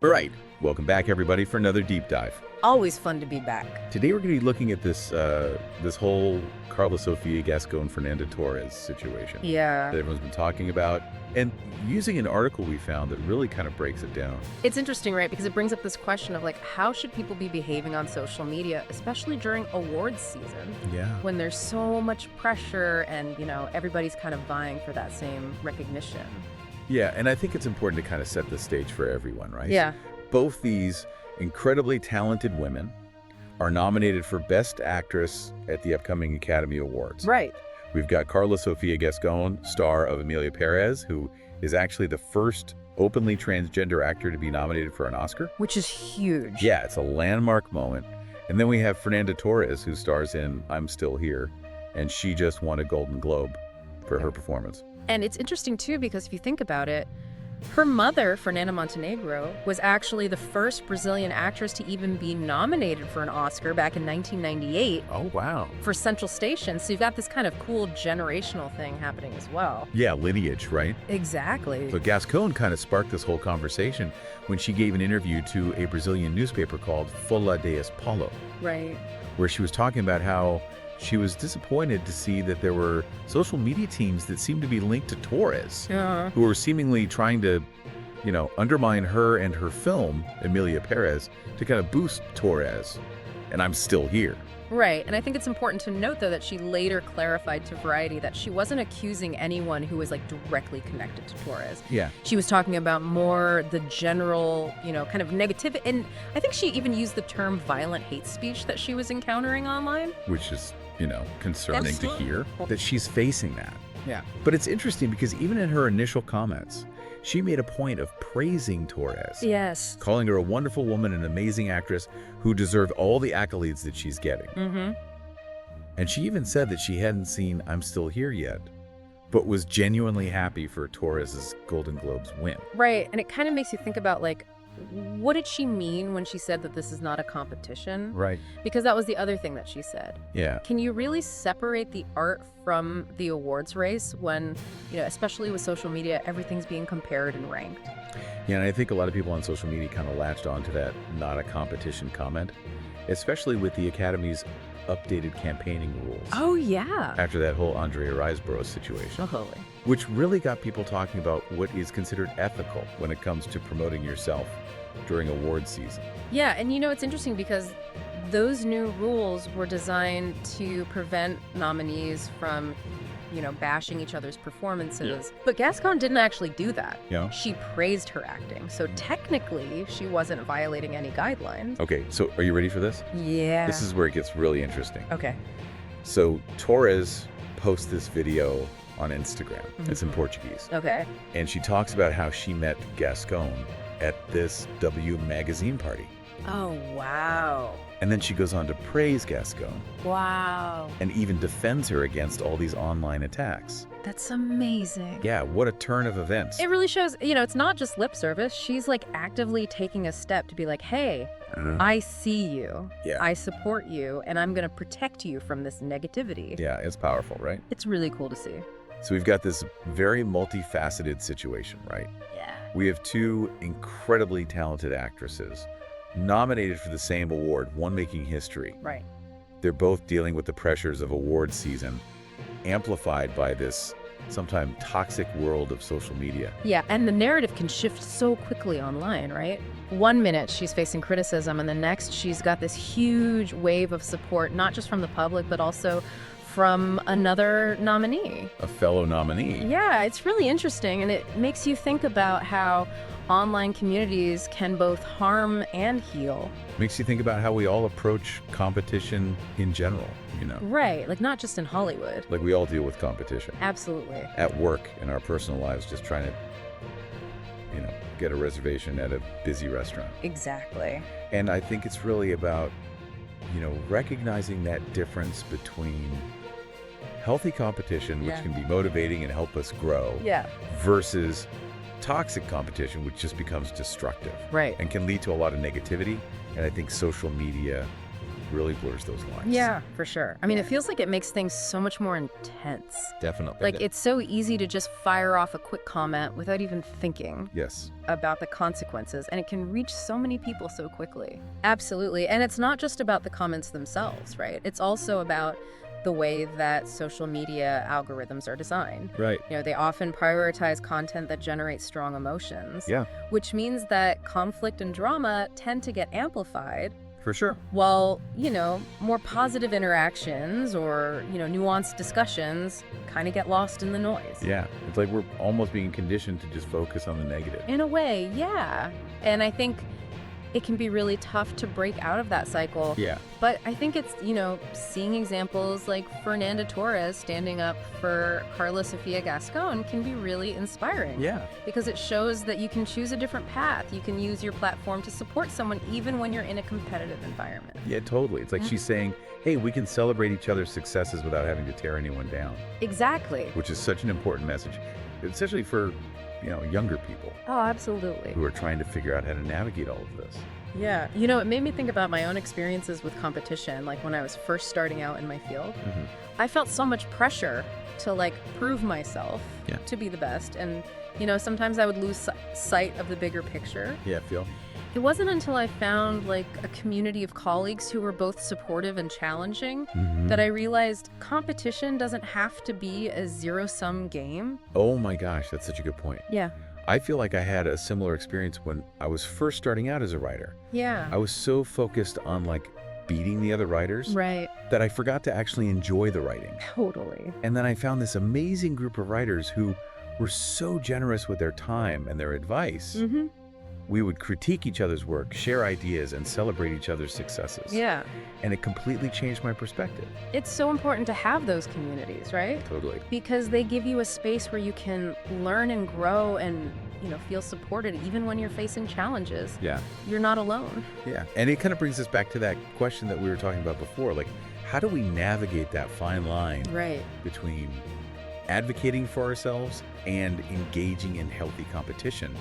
All right, welcome back everybody for another deep dive. Always fun to be back. Today we're going to be looking at this whole Karla Sofía Gascón Fernanda Torres situation Yeah. that everyone's been talking about, and using an article we found that really kind of breaks it down. It's interesting, right? Because it brings up this question of how should people be behaving on social media, especially during awards season, Yeah. when there's so much pressure and, everybody's kind of vying for that same recognition. Yeah, and I think it's important to kind of set the stage for everyone, right? Yeah. Both these incredibly talented women are nominated for Best Actress at the upcoming Academy Awards. Right. We've got Karla Sofía Gascón, star of Emilia Pérez, who is actually the first openly transgender actor to be nominated for an Oscar. Which is huge. Yeah, it's a landmark moment. And then we have Fernanda Torres, who stars in I'm Still Here, and she just won a Golden Globe for her performance. And it's interesting, too, because if you think about it, her mother, Fernanda Montenegro, was actually the first Brazilian actress to even be nominated for an Oscar back in 1998 Oh, wow. for Central Station. So you've got this kind of cool generational thing happening as well. Yeah, lineage, right? Exactly. But Gascón kind of sparked this whole conversation when she gave an interview to a Brazilian newspaper called Folha de São Paulo, Right. where she was talking about how she was disappointed to see that there were social media teams that seemed to be linked to Torres, Yeah. who were seemingly trying to, undermine her and her film, Emilia Pérez, to kind of boost Torres. And I'm Still Here. Right. And I think it's important to note, though, that she later clarified to Variety that she wasn't accusing anyone who was directly connected to Torres. Yeah. She was talking about more the general, kind of negativity. And I think she even used the term violent hate speech that she was encountering online. Which is, concerning to Absolutely. hear that she's facing that. Yeah. But it's interesting because even in her initial comments, she made a point of praising Torres. Yes. Calling her a wonderful woman, an amazing actress who deserved all the accolades that she's getting. Mm-hmm. And she even said that she hadn't seen I'm Still Here yet, but was genuinely happy for Torres's Golden Globes win. Right. And it kind of makes you think about, what did she mean when she said that this is not a competition? Right. Because that was the other thing that she said. Yeah. Can you really separate the art from the awards race when, especially with social media, everything's being compared and ranked? Yeah, and I think a lot of people on social media kind of latched onto that not a competition comment, especially with the Academy's updated campaigning rules. Oh, yeah. After that whole Andrea Riseborough situation. Totally. Which really got people talking about what is considered ethical when it comes to promoting yourself during award season. Yeah, and it's interesting because those new rules were designed to prevent nominees from, bashing each other's performances. But Gascón didn't actually do that. Yeah. She praised her acting. So technically, she wasn't violating any guidelines. Okay, so are you ready for this? Yeah. This is where it gets really interesting. Okay. So Torres posts this video on Instagram. It's in Portuguese. Okay. And she talks about how she met Gascón at this W magazine party. Oh, wow. And then she goes on to praise Gascón Wow. and even defends her against all these online attacks. That's amazing. Yeah, what a turn of events. It really shows, it's not just lip service. She's actively taking a step to be hey, I see you. Yeah. I support you, and I'm going to protect you from this negativity. Yeah, it's powerful, right? It's really cool to see. So we've got this very multifaceted situation, right? Yeah. We have two incredibly talented actresses nominated for the same award, one making history. Right. They're both dealing with the pressures of award season, amplified by this sometimes toxic world of social media. Yeah, and the narrative can shift so quickly online, right? 1 minute she's facing criticism, and the next she's got this huge wave of support, not just from the public, but also from another nominee. A fellow nominee. Yeah, it's really interesting, and it makes you think about how online communities can both harm and heal. Makes you think about how we all approach competition in general, Right, not just in Hollywood. Like we all deal with competition. Absolutely. At work, in our personal lives, just trying to, get a reservation at a busy restaurant. Exactly. And I think it's really about, recognizing that difference between healthy competition, which Yeah. can be motivating and help us grow, Yeah. versus toxic competition, which just becomes destructive Right. and can lead to a lot of negativity. And I think social media really blurs those lines. Yeah, for sure. I mean, it feels like it makes things so much more intense. Definitely. Like, it's so easy to just fire off a quick comment without even thinking Yes. about the consequences, and it can reach so many people so quickly. Absolutely. And it's not just about the comments themselves, right? It's also about the way that social media algorithms are designed. Right. You know, they often prioritize content that generates strong emotions. Yeah, Which means that conflict and drama tend to get amplified, for sure. while, more positive interactions or, nuanced discussions kind of get lost in the noise. Yeah. It's like we're almost being conditioned to just focus on the negative. In a way, yeah. And I think it can be really tough to break out of that cycle. Yeah. But I think it's, seeing examples like Fernanda Torres standing up for Karla Sofía Gascón can be really inspiring. Yeah. Because it shows that you can choose a different path. You can use your platform to support someone even when you're in a competitive environment. Yeah, totally. It's like she's saying, hey, we can celebrate each other's successes without having to tear anyone down. Exactly. Which is such an important message, especially for, younger people Oh, absolutely. who are trying to figure out how to navigate all of this. Yeah. It made me think about my own experiences with competition. Like when I was first starting out in my field, I felt so much pressure to prove myself to be the best. And, sometimes I would lose sight of the bigger picture. Yeah, Phil. It wasn't until I found a community of colleagues who were both supportive and challenging that I realized competition doesn't have to be a zero-sum game. Oh my gosh, that's such a good point. Yeah. I feel like I had a similar experience when I was first starting out as a writer. Yeah. I was so focused on beating the other writers Right. that I forgot to actually enjoy the writing. Totally. And then I found this amazing group of writers who were so generous with their time and their advice. We would critique each other's work, share ideas, and celebrate each other's successes. Yeah. And it completely changed my perspective. It's so important to have those communities, right? Totally. Because they give you a space where you can learn and grow and, feel supported even when you're facing challenges. Yeah. You're not alone. Yeah. And it kind of brings us back to that question that we were talking about before. How do we navigate that fine line Right. between advocating for ourselves and engaging in healthy competition,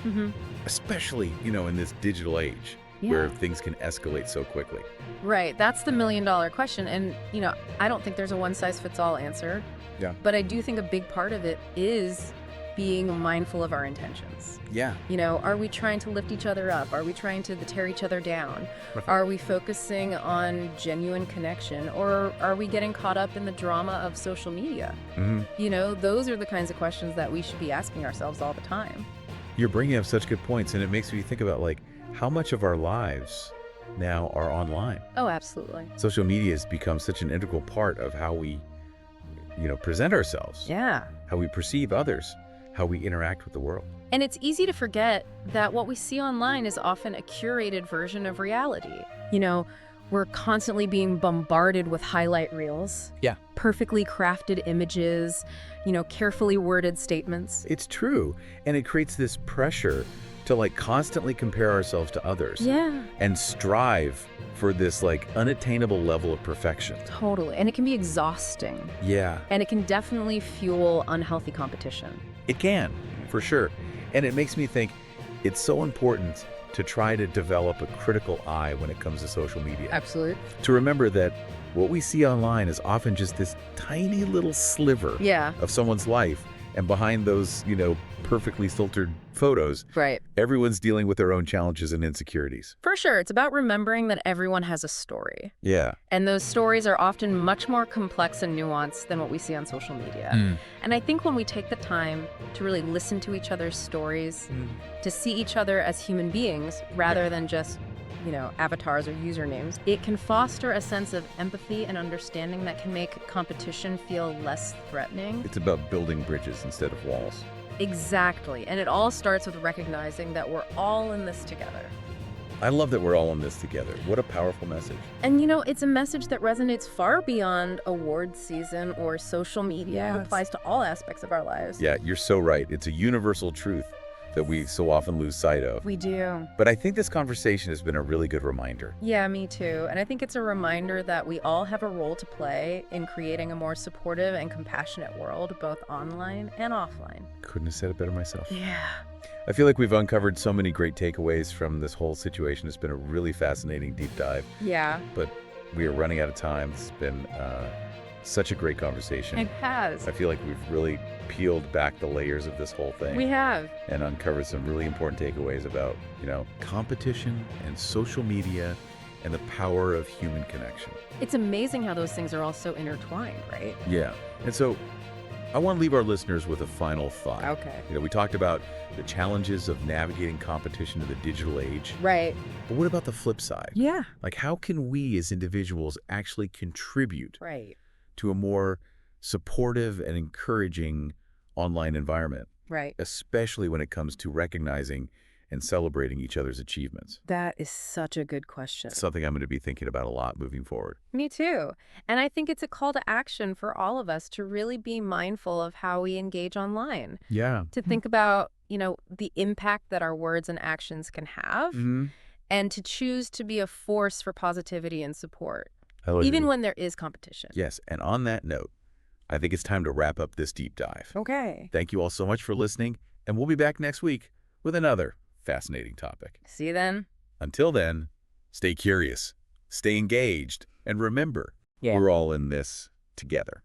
especially, in this digital age where things can escalate so quickly? Right. That's the million-dollar question. And, I don't think there's a one-size-fits-all answer. Yeah. But I do think a big part of it is being mindful of our intentions. Yeah. Are we trying to lift each other up? Are we trying to tear each other down? Right. Are we focusing on genuine connection? Or are we getting caught up in the drama of social media? Those are the kinds of questions that we should be asking ourselves all the time. You're bringing up such good points, and it makes me think about how much of our lives now are online. Oh, absolutely. Social media has become such an integral part of how we, present ourselves, Yeah. how we perceive others, how we interact with the world. And it's easy to forget that what we see online is often a curated version of reality. We're constantly being bombarded with highlight reels. Yeah. Perfectly crafted images, carefully worded statements. It's true. And it creates this pressure to constantly compare ourselves to others. Yeah. And strive for this unattainable level of perfection. Totally. And it can be exhausting. Yeah. And it can definitely fuel unhealthy competition. It can, for sure. And it makes me think it's so important to try to develop a critical eye when it comes to social media. Absolutely. To remember that what we see online is often just this tiny little sliver Yeah. of someone's life. And behind those, perfectly filtered photos, Right. everyone's dealing with their own challenges and insecurities. For sure. It's about remembering that everyone has a story. Yeah. And those stories are often much more complex and nuanced than what we see on social media. And I think when we take the time to really listen to each other's stories, to see each other as human beings rather than just, avatars or usernames, it can foster a sense of empathy and understanding that can make competition feel less threatening. It's about building bridges instead of walls. Exactly. And it all starts with recognizing that we're all in this together. I love that we're all in this together. What a powerful message. And it's a message that resonates far beyond awards season or social media. It applies to all aspects of our lives. Yeah, you're so right. It's a universal truth that we so often lose sight of. We do. But I think this conversation has been a really good reminder. Yeah, me too. And I think it's a reminder that we all have a role to play in creating a more supportive and compassionate world, both online and offline. Couldn't have said it better myself. Yeah. I feel like we've uncovered so many great takeaways from this whole situation. It's been a really fascinating deep dive. Yeah. But we are running out of time. It's been such a great conversation. It has. I feel like we've really peeled back the layers of this whole thing. We have. And uncovered some really important takeaways about, competition and social media and the power of human connection. It's amazing how those things are all so intertwined, right? Yeah. And so I want to leave our listeners with a final thought. Okay. We talked about the challenges of navigating competition in the digital age. Right. But what about the flip side? Yeah. Like, how can we as individuals actually contribute Right. to a more supportive and encouraging online environment, Right. especially when it comes to recognizing and celebrating each other's achievements? That is such a good question. It's something I'm going to be thinking about a lot moving forward. Me too. And I think it's a call to action for all of us to really be mindful of how we engage online, Yeah. to think about, the impact that our words and actions can have, and to choose to be a force for positivity and support, even when there is competition. Yes. And on that note, I think it's time to wrap up this deep dive. Okay. Thank you all so much for listening, and we'll be back next week with another fascinating topic. See you then. Until then, stay curious, stay engaged, and remember, we're all in this together.